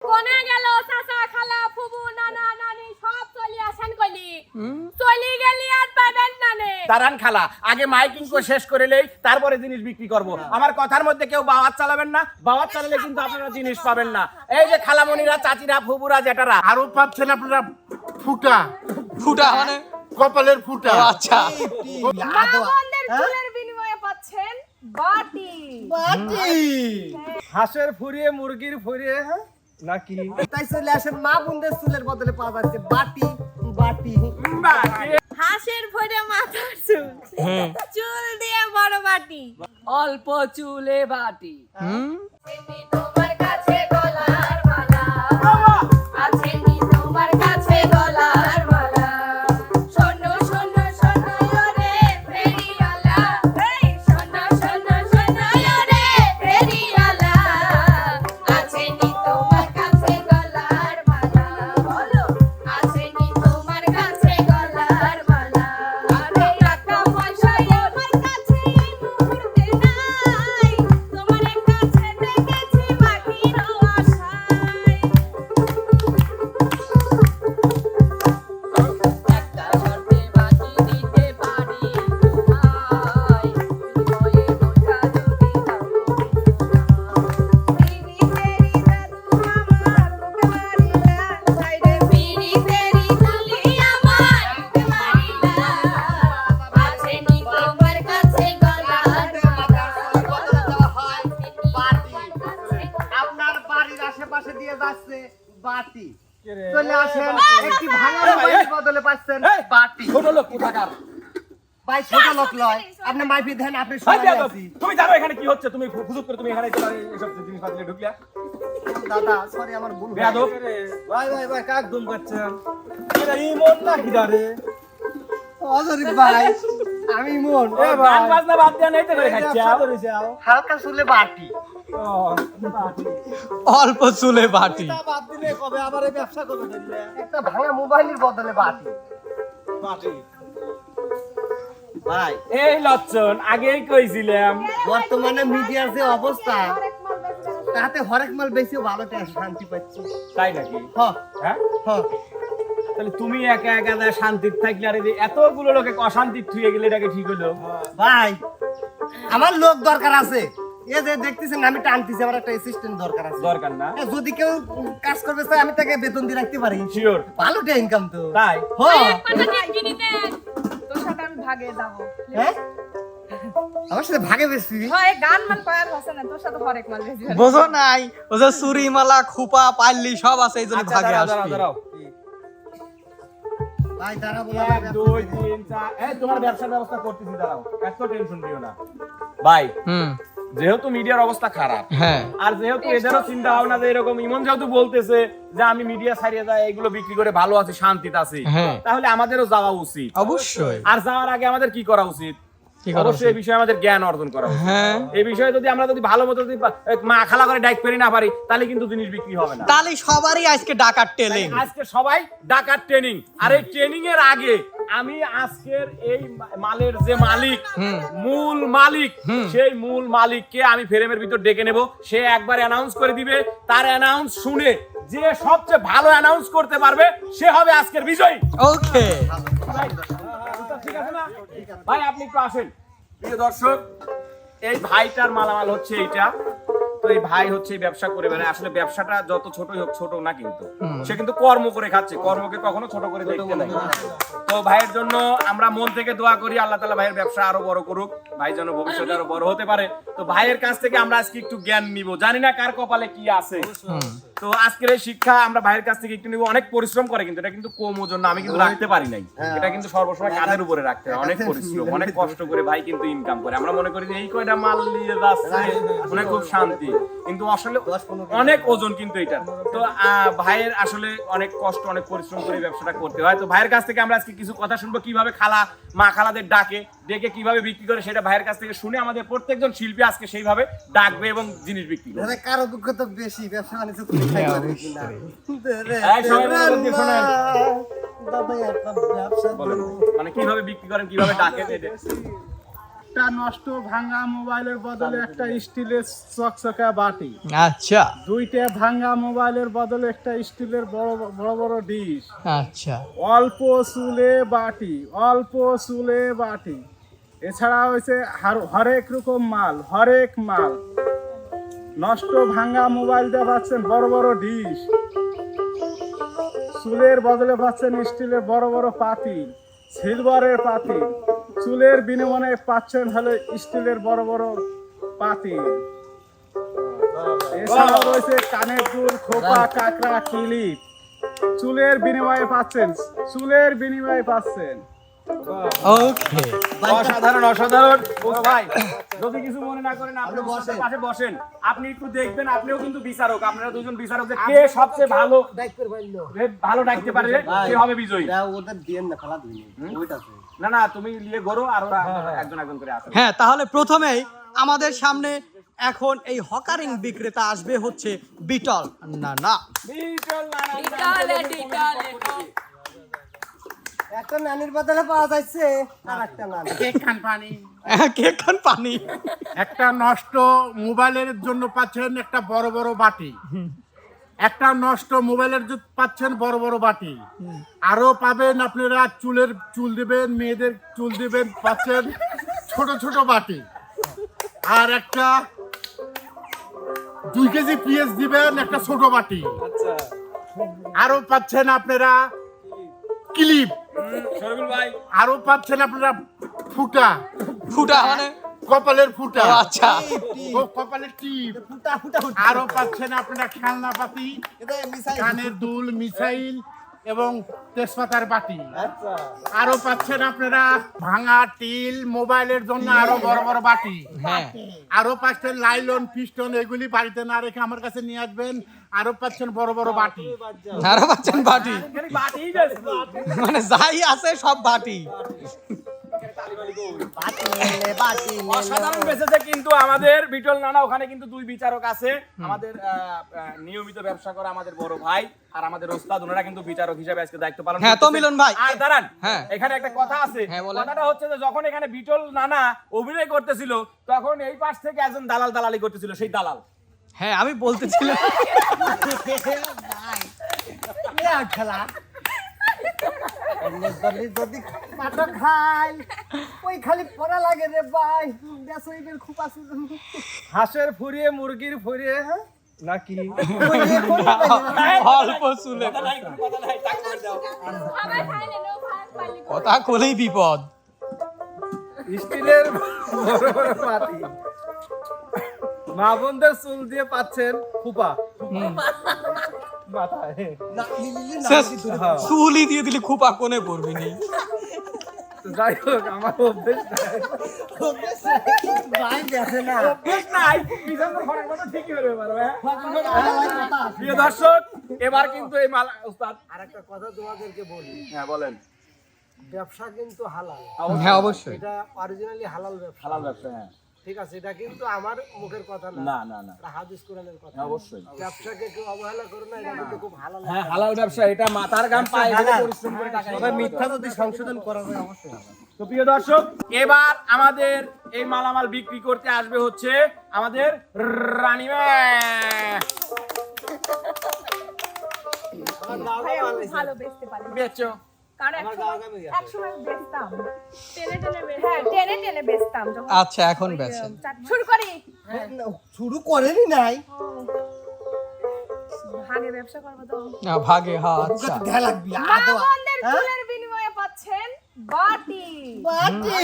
কোনে গেল চাচা খালা ফুবু নানা নানি সব চলে আসেন কইলি চলি গেলি আর পাবেন না নে দাঁড়ান খালা, আগে মাইকিং করে শেষ করে নেই, তারপরে জিনিস বিক্রি করব। আমার কথার মধ্যে কেউ বাওয়াত চালাবেন না, বাওয়াত চালালে কিন্তু আপনারা জিনিস পাবেন না। এই যে খালামণিরা, চাচিরা, ফুবুরা, জেঠারা, আরো পাচ্ছেন আপনারা ফুটা ফুটা মানে কপালের ফুটা। আচ্ছা মা বোনদের চুলের বিনিময়ে পাচ্ছেন বাটি হাঁসের ফুরিয়ে মুরগির ফুরিয়ে নাকি তাই চলে আসেন মা বোনদের চুলের বদলে পাওয়া যাচ্ছে বাটি বাটি। হাঁসের ভরে মাথার চুল চুল দিয়ে বড় বাটি অল্প চুলে বাটি তোমার কাছে গলার মালা আছে নি তোমার কাছে গলার মালা শোনো শোনো শোনো রে ফেরিওয়ালা এই শোনো শোনো শোনো রে ফেরিওয়ালা আছে নি তোমার কাছে গলার মালা বলো আছে নি তোমার কাছে গলার মালা আরে টাকা পয়সা আমার কাছে এই মুহূর্তে নাই তোমার কাছে দেখেছি বাকির আশায় একটা শর্তে বাকি দিতে পারি আয় হয়ে ওঠা যদি পিরি তেরি দাদু আমার বুকে মারিলা সাইডে পিরি তেরি তুলি আমার বুকে মারিলা আছে নি তোমার কাছে গলার মালা আপনার বাড়ির আশেপাশে দিয়ে যাচ্ছে বাটি চলে আসেন একটি ভাঙা মোবাইলের বদলে পাচ্ছেন বাটি। ছোট লোক কোথাকার। ভাই ছোট লোক লয় আপনি মাইফি দেন আপনি ভাই সবাই বেয়াদব, আছি। তুমি জানো এখানে কি হচ্ছে? তুমি ফুজুক করে তুমি এখানে তোমার এসব জিনিসপত্র নিয়ে ঢুকলা। দাদা সরি আমার ভুল হয়ে বেয়াদব, ভাই ভাই ভাই কাক দুম করছেন এটা ইমন না কিদারে গেছে। অজরি ভাই আমি মন এ গান বাজনা বাদ দেন, এই তো করে খাচ্ছা। হালকা চুলে বাটি। অল্প চুলে বাটি বাদ দিলে কবে আবার এই ব্যবসা করবে দিলে একটা ভাঙা মোবাইলের বদলে বাটি। বাটি ভাই এই লচ্ছন আগেই কইছিলাম। বর্তমানে মিডিয়ার যে অবস্থা তাতে হরেক মাল বেশি ভালো শান্তি পাচ্ছি। তাই নাকি? হ হ্যাঁ, হ তাহলে তুমি একা একা যা শান্তির থাকলে আর এই যে এতগুলো লোকে অশান্তি থুয়ে গেলে এটাকে ঠিক হলো? ভাই আমার লোক দরকার আছে। এই যে দেখতেছেন আমি টানতেছি, আমার একটা অ্যাসিস্ট্যান্ট দরকার আছে। দরকার না? এ, যদি কেউ কাজ করবে চাই আমি তাকে বেতন দিয়ে রাখতে পারি। শিওর? ভালোটা ইনকাম তো। তাই? হ তোর সাথে আমি ভাগে যাবো হ্যাঁ আমার সাথে ভাগে বেশি। হয় গান মান পায়ার হচ্ছে না তোর সাথে হরেক মাল বেশি বোঝো নাই ও যে চুরি মালা খুপা পাল্লি সব আছে এই জন্য আচ্ছা, ভাগে দাঁড়াও, আসবে দাঁড়াও, দাঁড়াও। ভাই দাঁড়া বলা 1 2 3 4 এই তোমার ব্যবসার ব্যবস্থা করতেছি, দাঁড়াও, এত টেনশন দিও না ভাই। যেহেতু মিডিয়ার অবস্থা খারাপ, হ্যাঁ আর যেহেতু এদেরও চিন্তা ভাবনা যে এরকম ইমন যেহেতু বলতেছে যে আমি মিডিয়া ছাড়িয়ে যাই, এগুলো বিক্রি করে ভালো আছি, শান্তিতে আছি, হ্যাঁ। তাহলে আমাদেরও যাওয়া উচিত। অবশ্যই আর যাওয়ার আগে আমাদের কি করা উচিত? কি করা অবশ্যই এই বিষয়ে আমাদের জ্ঞান অর্জন করা উচিত। হ্যাঁ এই বিষয়ে যদি আমরা ভালো মতো মা খালা করে ডাইক পেরি না পারি, তাহলে কিন্তু জিনিস বিক্রি হবে না। তাহলে সবারই আজকে ডাকার টেলিং আজকে সবাই ডাকার ট্রেনিং, আর এই ট্রেনিং এর আগে আমি আজকের এই মালের যে মালিক, মূল মালিক, সেই মূল মালিককে আমি ফ্রেমের ভিতর ডেকে নেব। সে একবার অ্যানাউন্স করে দিবে, তার অ্যানাউন্স শুনে যে সবচেয়ে ভালো অ্যানাউন্স করতে পারবে সে হবে আজকের বিজয়ী। ওকে ঠিক আছে না ভাই? আপনি একটু আসেন। প্রিয় দর্শক, এই ভাইটার মালামাল হচ্ছে এইটা। তো এই ভাই হচ্ছে এই ব্যবসা করে বেড়ায়। আসলে ব্যবসাটা যত ছোটই হোক, ছোট না কিন্তু, সে কিন্তু কর্ম করে খাচ্ছে, কর্মকে কখনো ছোট করে দেখতে নাই। তো ভাইয়ের জন্য আমরা মন থেকে দোয়া করি, আল্লাহ তাআলা ভাইয়ের ব্যবসা আরো বড় করুক, ভাই যেন ভবিষ্যতে আরো বড় হতে পারে। তো ভাইয়ের কাছ থেকে আমরা আজকে একটু জ্ঞান নিব, জানি না কার কপালে কি আছে। তো আজকের এই শিক্ষা আমরা ভাইয়ের কাছ থেকে একটু নিব। অনেক পরিশ্রম করে কিন্তু, এটা কিন্তু কম ওজন না, আমি কিন্তু রাখতে পারি নাই। এটা কিন্তু সর্বসময় কাঁধের উপরে রাখতে হয়, অনেক পরিশ্রম, অনেক কষ্ট করে ভাই কিন্তু ইনকাম করে। আমরা মনে করি যে এই কয়টা মাল নিয়ে যাচ্ছে মনে খুব শান্তি, কিন্তু আসলে অনেক ওজন কিন্তু এটা। তো ভাইয়ের আসলে অনেক কষ্ট, অনেক পরিশ্রম করে ব্যবসাটা করতে হয়। তো ভাইয়ের কাছ থেকে আমরা আজকে কিছু কথা শুনবো, কিভাবে খালা মা খালাদের ডেকে কিভাবে বিক্রি করে, সেটা ভাইয়ের কাছ থেকে শুনে আমাদের প্রত্যেকজন শিল্পী আজকে সেইভাবে ডাকবে এবং জিনিস বিক্রি করবে। কার অভিজ্ঞতা বেশি ব্যবসা বাণিজ্য করে খাই পারে কিনা। এই সবাই মনোযোগ দিয়ে শোনেন। দাদা একটা ব্যবসা বলেন, মানে কিভাবে বিক্রি করেন, কিভাবে ডাকেন, এটা একটা নষ্ট ভাঙা মোবাইলের বদলে একটা স্টিলের চকচকা বাটি, আচ্ছা দুইটা ভাঙা মোবাইলের বদলে একটা স্টিলের বড় বড় বড় ডিশ, আচ্ছা অল্প চুলে বাটি, অল্প চুলে বাটি, এছাড়া হয়েছে হরেক রকম মাল, হরেক মাল। নষ্ট ভাঙা মোবাইল দিয়ে পাচ্ছেন বড় বড় ডিশ, চুলের বদলে পাচ্ছেন স্টিলের বড় বড় পাতিল, সিলভারের পাতিল, চুলের বিনিময়ে পাচ্ছেন হলে স্টিলের বড় বড় পাতিল। এছাড়াও রয়েছে কানের দুল, খোপা, কাঁকড়া, ক্লিপ, চুলের বিনিময়ে পাচ্ছেন, চুলের বিনিময়ে পাচ্ছেন। ওকে অসাধারণ অসাধারণ। ও ভাই যদি কিছু মনে না করেন আপনি পাশে বসেন, আপনি একটু দেখবেন, আপনিও কিন্তু বিচারক, আপনারা দুজন বিচারক যে কে সবচেয়ে ভালো ভালো ডাকতে পারে সে হবে বিজয়ী। ওদের দিয়ে না খেলা দিই ওইটা না না তুমি নিয়ে গড়ো আর ওরা একজন একজন করে আসবে। হ্যাঁ তাহলে প্রথমেই আমাদের সামনে এখন এই হকারিং বিক্রেতা আসবে হচ্ছে বিটল নানা। ডিটালে ডিটালে একটা নানির বদলে পাওয়া যাচ্ছে আর একটা নানি কেক খান পানি। একটা নষ্ট মোবাইলের জন্য পাচ্ছেন একটা বড় বড় বাটি, একটা নষ্ট মোবাইলের জন্য পাচ্ছেন বড় বড় বাটি, আরো পাবেন আপনারা চুল দিবেন, মেয়েদের চুল দিবেন, পাচ্ছেন ছোট ছোট বাটি, আর একটা 2 কেজি পিএস দিবেন একটা ছোট বাটি, আরো পাচ্ছেন আপনারা ক্লিপ, শরীফুল ভাই আরো পাচ্ছেন আপনারা ফুটা, ফুটা মানে কপালের ফুটা, ও আচ্ছা ও কপালের টিপ, আরো পাচ্ছেন আপনারা খেলনা পাতি, কানের দুল, মিসাইল এবং তেজপাতার বাটি, আরো পাচ্ছেন আপনারা ভাঙা টিল, মোবাইলের জন্য আরো বড় বড় বাটি, হ্যাঁ আরো পাচ্ছেন লাইলন, পিস্টন, এগুলি বাড়িতে না রেখে আমার কাছে নিয়ে আসবেন, আরো পাচ্ছেন বড় বড় বাটি। আরো পাচ্ছেন বাটি, খালি বাটিই বেশি। মানে যাই আছে সব বাটি। অসাধারণ বেঁচেছে কিন্তু আমাদের বিটল নানা। ওখানে কিন্তু দুই বিচারক আছে, আমাদের নিয়মিত ব্যবসা করা আমাদের বড় ভাই আর আমাদের ওস্তাদ, ওনারা কিন্তু বিচারক হিসেবে আজকে দায়িত্ব পালন হ্যাঁ তো করতেছে। মিলন ভাই আর দাঁড়ান, হ্যাঁ। এখানে একটা কথা আছে। হ্যাঁ, বলেন। কথাটা হচ্ছে যে যখন এখানে বিটল নানা অভিনয় করতেছিল তখন এই পাশ থেকে একজন দালাল দালালি করতেছিল, সেই দালাল। হ্যাঁ আমি বলতেছিলাম খেলা যদি পাটা খাই ওই খালি পড়া লাগে রে ভাই, দেশের খুব আছে হাঁসের ফুরিয়ে মুরগির ফুরিয়ে নাকি অল্প চুলে কথা নাই, টাক করে দাও। সবাই খাই নেনো ভাত পালি কথা কলেই বিপদ। স্টিলের বড় বড় বাটি, মা বোনদের চুল দিয়ে পাচ্ছেন ফুপা মাথায়। চুলি দিয়ে দিলি খুপা কোনে পড়বি নি। যাই হোক আমার অভ্যেস নাই। ভাই দেখে না অভ্যেস নাই, পিছন তো ঘরের মতো ঠিকই হয়ে পারবে। প্রিয় দর্শক, এবার কিন্তু এই মালা ওস্তাদ আর একটা কথা তোমাদেরকে বলি, হ্যাঁ বলেন। ব্যবসা কিন্তু হালাল, হ্যাঁ অবশ্যই এটা অরিজিনালি হালাল ব্যবসা, হালাল ব্যবসা, হ্যাঁ। ঠিক আছে, এটা কিন্তু আমার মুখের কথা না, না না না, এটা হাদিস কোরআনের কথা। অবশ্যই। ব্যবসাকে কেউ অবহেলা করে না, এটা কিন্তু খুব হালাল। হ্যাঁ হালাল ব্যবসা, এটা মাথার ঘাম পায়ে ফেলে পরিশ্রম করে টাকা তবে মিথ্যা যদি সংশোধন করা যায় অবশ্যই হালাল। তো প্রিয় দর্শক, এবার আমাদের এই মালামাল বিক্রি করতে আসবে হচ্ছে আমাদের রানীমা। ভালো বেচতে পারি বেচো। কারণ একসময় বেচতাম টেনে টেনে বেচতাম যখন আচ্ছা এখন বেছে শুরু করি শুরু করেনি নাই ভাগে ব্যবসা করবো তো ভাগে। হ্যাঁ আচ্ছা ঢেলা লাগবি মা বোনদের চুলের বিনিময়ে পাচ্ছেন বাটি বাটি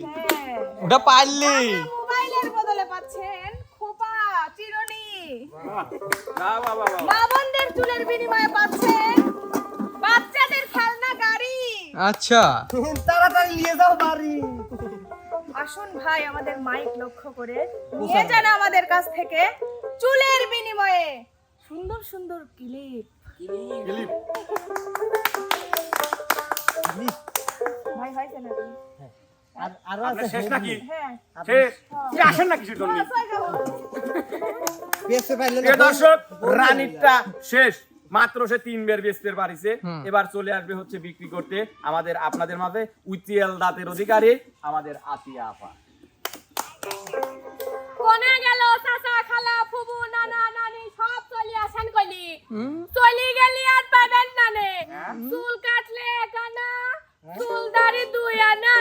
হ্যাঁ ওটা পারলি। মোবাইলের বদলে পাচ্ছেন খোপা চিরুনি বাহ, বাহ, বাহ, বাহ। মা বোনদের চুলের বিনিময়ে পাচ্ছেন বাচ্চাদের খেলনা গাড়ি। আচ্ছা তাড়াতাড়ি নিয়ে যাও বাড়ি। আসুন ভাই আমাদের মাইক লক্ষ্য করে নিয়ে যান আমাদের কাছ থেকে চুলের বিনিময়ে সুন্দর সুন্দর ক্লিপ। ক্লিপ। ভাই হয়েছে না আর আপনার শেষ নাকি? হ্যাঁ শেষ? কি আসেন না কিছুর জন্য? বাস হয়ে গেল। বেঁচে পাইলে প্রিয় দর্শক, রানীরটা শেষ, মাত্র সে 3 বের বেচতে পারিছে। এবার চলে আসবে হচ্ছে বিক্রি করতে আমাদের আপনাদের মাঝে উইটিএল দাঁতের অধিকারী আমাদের আতিয়া আপা। কোনে গেল চাচা খালা ফুবু নানা নানি সব চলি আসেন কইলি চলি গেলি আর পাবেন না নে চুল কাটলে কানা চুল দাড়ি দুই আনা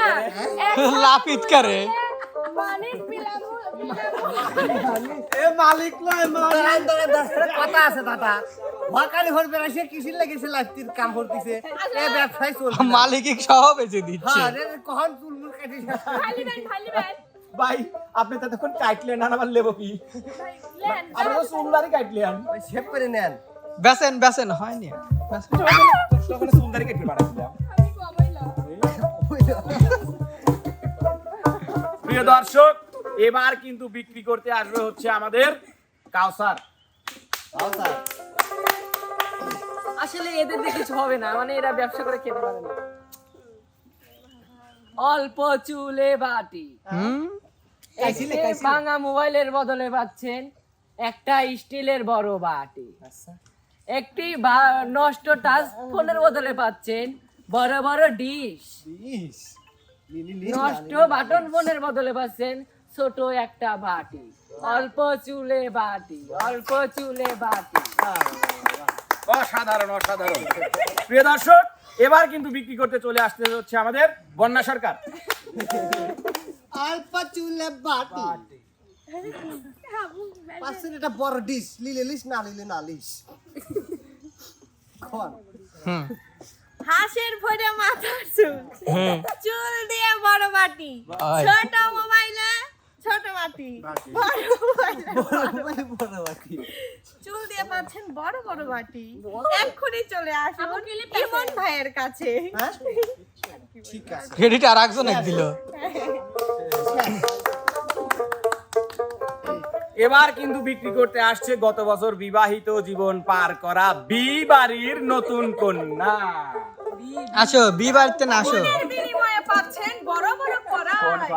লাফিত করে মানিক বিলামু এ মালিক নয় কথা আছে দাদা হকারি হর বেড়াইছে কিসির লেগেছে লাইফটির কাম করতেছে এ ব্যবসায় চলছে মালিক সহ বেঁচে দিচ্ছে হ্যাঁ রে কখন চুলমুল কাটিস ফালিবেন ভাই আপনি তো তখন কাটলেন না আমার লেবো কি লেন আমরা তো সুন্দরই কাটলেন শেভ করে নেন বেসেন হয়নি বেসেন। তখন সুন্দরই কেটে পাঠাচ্ছিলাম আমি কমাইলাম প্রিয় দর্শক এবার কিন্তু বিক্রি করতে আসবে হচ্ছে আমাদের কাউসার। আসলে এদের দিয়ে কিছু হবে না, মানে এরা ব্যবসা করে খেতে পারে না। অল্প চুলে বাটি, একটি ভাঙা মোবাইলের বদলে পাচ্ছেন একটা স্টিলের বড় বাটি, একটি নষ্ট টাচ ফোনের বদলে পাচ্ছেন বড় বড় ডিশ, নষ্ট বাটন ফোনের বদলে পাচ্ছেন ছোট একটা বাটি। অল্প চুলে বাটি, অল্প চুলে বাটি। অসাধারণ অসাধারণ। প্রিয় দর্শক এবার কিন্তু বিক্রি করতে চলে আসতে হচ্ছে আমাদের বন্যা সরকার। অল্প চুলে বাটি পাশের এটা বড় ডিশ লিলে লিস না লিলে না লিস কোন হাঁসের ফোড়ে মাথার চুল চুল দিয়ে বড় বাটি ছোট মোবাইলে ছোট বাটি বড় মোবাইলে বড় বাটি চুল দিয়ে পাচ্ছেন বড় বড় বাটি এক্ষুনি চলে আসুন ইমন ভাইয়ের কাছে ঠিক আছে ক্রেডিট আর একজনে দিল। এবার কিন্তু বিক্রি করতে আসছে গত বছর বিবাহিত জীবন পার করা বিবাড়ির নতুন কন্যা। আসো বি বাড়িতে না আসো। এর বিনিময়ে পাচ্ছেন বড় বড় কড়াই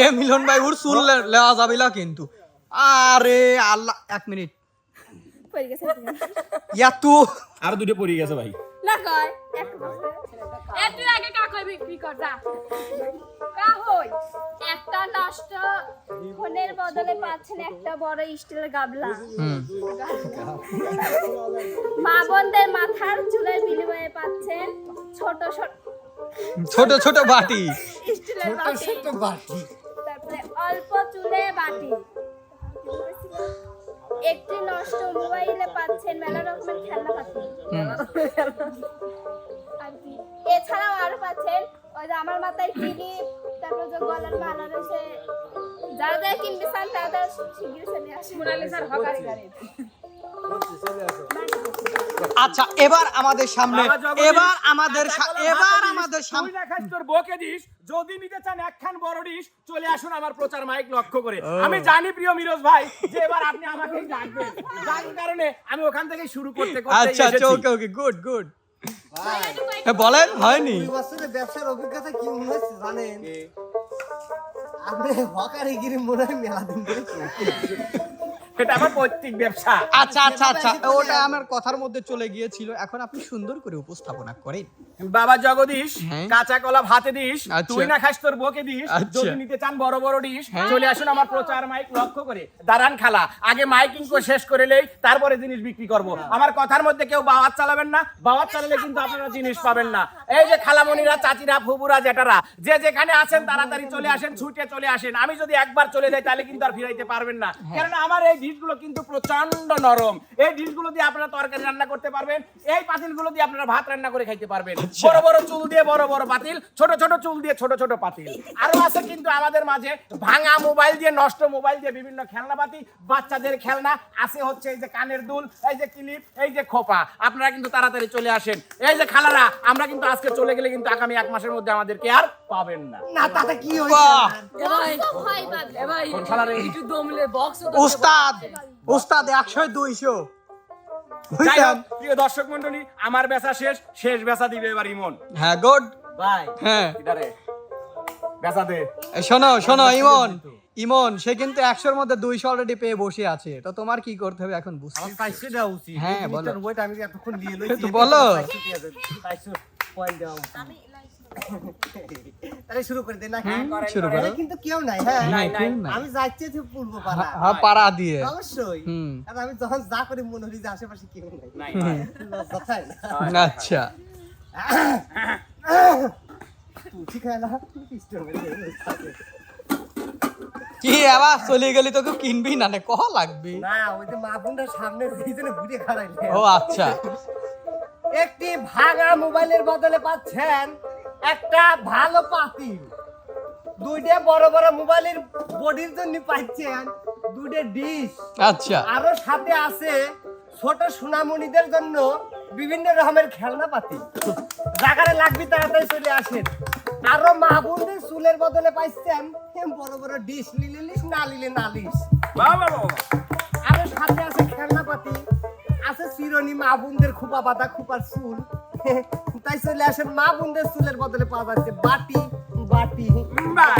এ মিলন ভাই ওর চুল লেওয়া যাবে না কিন্তু। আরে আল্লাহ, এক মিনিট পড়ে গেছে ইয়াতু আরো দুটো পড়ে গেছে ভাই। না কয় একটু আগে কাকই বিক্রি কর যা কা হই একটা নষ্ট ফোনের বদলে পাচ্ছেন একটা বড় স্টিলের গাবলা মা বোনদের মাথার চুলের বিনিময়ে পাচ্ছেন ছোট ছোট ছোট ছোট বাটি। স্টিলের বাটি বাটি তারপরে অল্প চুলে বাটি একটি নষ্ট মোবাইলে পাচ্ছেন মেলা রকমের খেলনা পাতি আর কি এছাড়াও আরো পাচ্ছেন ওই যে আমার মাথায় ক্লিপ, তারপর যে গলার মালা রয়েছে, যারা যারা কিনতে চান তারা শিগগিরই চলে আসুন মোনালিসার হকারি গাড়ি। আচ্ছা এবার আমাদের সামনে তোর বকে দিস যদি নিতে চান একখান বড় ডিশ চলে আসুন আমার প্রচার মাইক লক্ষ্য করে। আমি জানি প্রিয় মিরোজ ভাই যে এবার আপনি আমাকে ডাকবেন, যার কারণে আমি ওখান থেকে শুরু করতে আচ্ছা ওকে ওকে গুড গুড। বলেন হয়নি 2 বছরের ব্যবসার অভিজ্ঞতা কি মনে হচ্ছে জানেন? আপনি হকারিগিরি মনে হয় মেলা দিন ধরে এটা আমার পৈতৃক ব্যবসা। আচ্ছা আচ্ছা আচ্ছা ওটা আমার কথার মধ্যে চলে গিয়েছিল, এখন আপনি সুন্দর করে উপস্থাপনা করেন। বাবা জগদীশ হ্যাঁ। কাঁচা কলা ভাতে দিস, আচ্ছা। তুই না খাস তোর বকে দিস। আচ্ছা। যদি নিতে চান বড় বড় ডিশ হ্যাঁ। চলে আসুন আমার প্রচার মাইক লক্ষ্য করে। দাঁড়ান খালা, আগে মাইকিং করে শেষ করে নেই, তারপরে জিনিস বিক্রি করব। আমার কথার মধ্যে কেউ বাওয়াত চালাবেন না, বাওয়াত চালালে কিন্তু আপনারা জিনিস পাবেন না। এই যে খালামণিরা, চাচিরা, ফুবুরা, জেঠারা যে যেখানে আছেন তাড়াতাড়ি চলে আসেন, ছুটে চলে আসেন। আমি যদি একবার চলে যাই তাহলে কিন্তু আর ফিরাইতে পারবেন না, কারণ আমার এই ডিশগুলো কিন্তু প্রচন্ড নরম। এই ডিশগুলো দিয়ে আপনারা তরকারি রান্না করতে পারবেন, এই পাতিলগুলো দিয়ে আপনারা ভাত রান্না করে খাইতে পারবেন। বড় বড় চুল দিয়ে বড় বড় পাতিল, ছোট ছোট চুল দিয়ে ছোট ছোট পাতিল। আরো আছে কিন্তু আমাদের মাঝে ভাঙা মোবাইল দিয়ে, নষ্ট মোবাইল দিয়ে বিভিন্ন খেলনাপাতি, বাচ্চাদের খেলনা আছে হচ্ছে এই যে কানের দুল, এই যে ক্লিপ, এই যে খোপা। আপনারা কিন্তু তাড়াতাড়ি চলে আসেন। এই যে খালারা, আমরা কিন্তু আজকে চলে গেলে কিন্তু আগামী 1 মাসের মধ্যে আমাদেরকে আর পাবেন না। না তাতে কি বাহ! এবার একটু দমলে বক্স উস্তাদ উস্তাদ 100-200। যাই হোক, প্রিয় দর্শক মন্ডলী, আমার বেচা শেষ বেচা দিবে এবার ইমন হ্যাঁ গুড। ভাই। হ্যাঁ এটারে বেচা দে। শোনো ইমন সে কিন্তু 100-র মধ্যে 200 অলরেডি পেয়ে বসে আছে, তো তোমার কি করতে হবে এখন বুঝছো? আমার 500 দেওয়া উচিত। হ্যাঁ, বলো। ওইটা আমি এতক্ষণ নিয়ে লইছি। তো বলো। 500 পয়েন্ট দাও। তাহলে শুরু করে দে না শুরু করো। এখানে কিন্তু কেউ নাই হ্যাঁ নাই, নাই। আমি যাচ্ছি যে পূর্ব পাড়া হ্যাঁ পাড়া দিয়ে অবশ্যই হুম। আর আমি যখন যা করি মনে হরি যে আশেপাশে কেউ নাই নাই, নাই। লজ্জা তাই না আচ্ছা তুই খায় না পিস্টল মেরে কি আবার চলে গেলি তোকে কিনবি না নে কহ লাগবে না ওই যে মা বোনটার সামনে পিছনে ঘুরে খাড়াইলে ও আচ্ছা একটি ভাঙা মোবাইলের বদলে পাচ্ছেন একটা ভালো পাতিল দুইটা বড় বড় মোবাইলের বডির জন্য পাচ্ছেন দুইটা ডিশ আচ্ছা আরো সাথে আছে ছোট সোনামণিদের জন্য বিভিন্ন রকমের খেলনা পাতি জায়গায় লাগবে তাড়াতাড়ি চলে আসেন আরো মা বোনদের চুলের বদলে পাইছেন বড় বড় ডিশ নিলে লিস না নিলে নালিশ বাহ, বাহ, বাহ, বাহ। আরো সাথে আছে খেলনা পাতি আছে চিরনি মা বোনদের খোপা পাতা খোপার চুল তাই চলে আসেন মা বোনদের চুলের বদলে পাওয়া যাচ্ছে বাটি বাটি বাহ,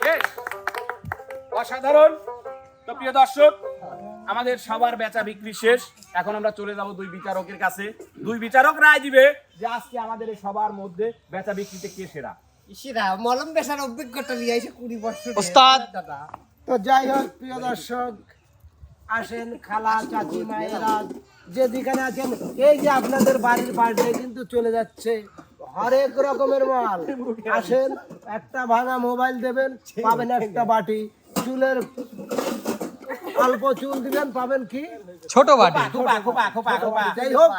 বেশ। অসাধারণ। তো প্রিয় দর্শক, আমাদের সবার বেচা বিক্রি শেষ। এখন আমরা চলে যাব দুই বিচারকের কাছে। দুই বিচারক রায় দিবে যে আজকে আমাদের এই সবার মধ্যে বেচা বিক্রিতে কে সেরা। ইসিরা মলম বেশার অভিজ্ঞতা নিয়ে এসে 20 বছর ওস্তাদ। দাদা তো যাই হোক প্রিয় দর্শক আসেন খালা চাচি মায়েরা যেদিকে আছেন এই যে আপনাদের বাড়ির বাড়িতে কিন্তু চলে যাচ্ছে হরেক রকমের মাল আসেন একটা ভাঙা মোবাইল দেবেন পাবেন একটা বাটি চুলের অল্প চুল দিবেন পাবেন কি ছোট বাটি খোপা, খোপা, খোপা, খোপা। যাই হোক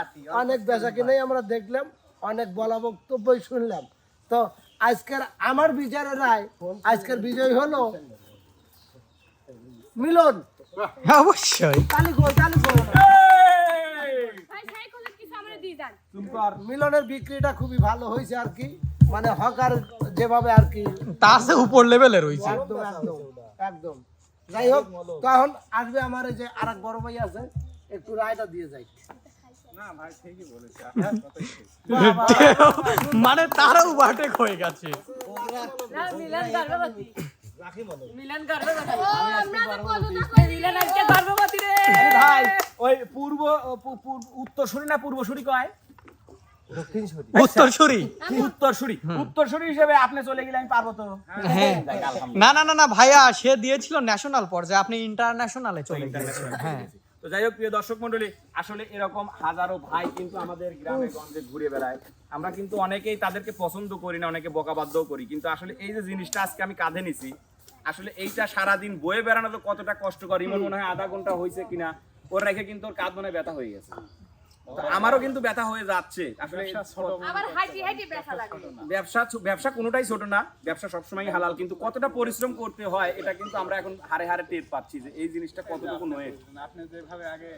অনেক বেচা কিনেই আমরা দেখলাম অনেক বলা বক্তব্যই শুনলাম তো আজকের আমার বিচারের রায় আজকের বিজয় হলো মিলন অবশ্যই তালি কই এই! ভাই ভাই কোন কিছু আমরা দিয়ে যান সুন্দর। মিলনের বিক্রিটা খুবই ভালো হয়েছে আর কি মানে হকার যেভাবে আর কি তার সে উপর লেভেলে রয়েছে একদম একদম একদম যাই হোক তো এখন আসবে আমার এই যে আরেক বড় ভাই আছে একটু রায়টা দিয়ে যাই মানে তারও বাটে হয়ে গেছে না মিলন গর্ভবতী মিলন গর্ভবতী আমরা তো কতটা করি মিলন আজকে গর্ভবতী রে ভাই ওই উত্তরসূরি না পূর্বসূরি কয়? উত্তরসূরি উত্তরসূরি। উত্তরসূরি হিসেবে আপনি চলে গেলে আমি পারবো তো। হ্যাঁ যাক, আলহামদুলিল্লাহ। না না না না ভাইয়া সে দিয়েছিল ন্যাশনাল পর্যায়ে আপনি ইন্টারন্যাশনালে চলে গেছেন হ্যাঁ তো যাই হোক প্রিয় দর্শক মন্ডলী, আসলে এরকম হাজারো ভাই কিন্তু আমাদের গ্রামে গঞ্জে ঘুরে বেড়ায়। আমরা কিন্তু অনেকেই তাদেরকে পছন্দ করি না, অনেকে বকাবাদ্যও করি, কিন্তু আসলে এই যে জিনিসটা আজকে আমি কাঁধে নিছি, আসলে এইটা সারাদিন বয়ে বেড়ানো তো কতটা কষ্টকর। ইমন মনে হয় আধা ঘন্টা হয়েছে কিনা ওর রেখে কিন্তু ওর কাঁধ মনে হয় ব্যথা হয়ে গেছে। তো আমারও কিন্তু ব্যথা হয়ে যাচ্ছে আসলে। আবার হাইটি হাইটি ব্যথা লাগে ব্যবসা কোনোটাই ছোট না, ব্যবসা সবসময় হালাল, কিন্তু কতটা পরিশ্রম করতে হয় এটা কিন্তু আমরা এখন হারে হারে টের পাচ্ছি যে এই জিনিসটা কতটুকু নয়। আপনি যেভাবে আগে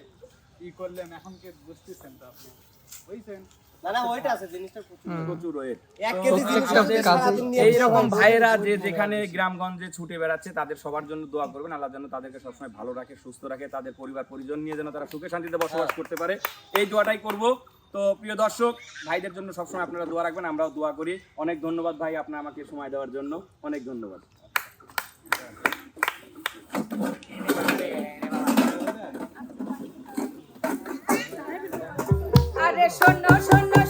ই করলেন এখন কি বুঝতেছেন তো আপনি বুঝছেন দাদা ওইটা আছে জিনিসটা প্রচুর ওয়েট। 1 কেজি জিনিস আমাদের সারাদিন নিয়ে এইরকম ভাইয়েরা যে যেখানে গ্রামগঞ্জে ছুটে বেড়াচ্ছে তাদের সবার জন্য দোয়া করবেন, আল্লাহ যেন তাদেরকে সবসময় ভালো রাখে, সুস্থ রাখে, তাদের পরিবার পরিজন নিয়ে যেন তারা সুখে শান্তিতে বসবাস করতে পারে, এই দোয়াটাই করব। তো প্রিয় দর্শক, ভাইদের জন্য সবসময় আপনারা দোয়া রাখবেন, আমরাও দোয়া করি। অনেক ধন্যবাদ ভাই আপনার আমাকে সময় দেওয়ার জন্য, অনেক ধন্যবাদ। আরে শোনো শোনো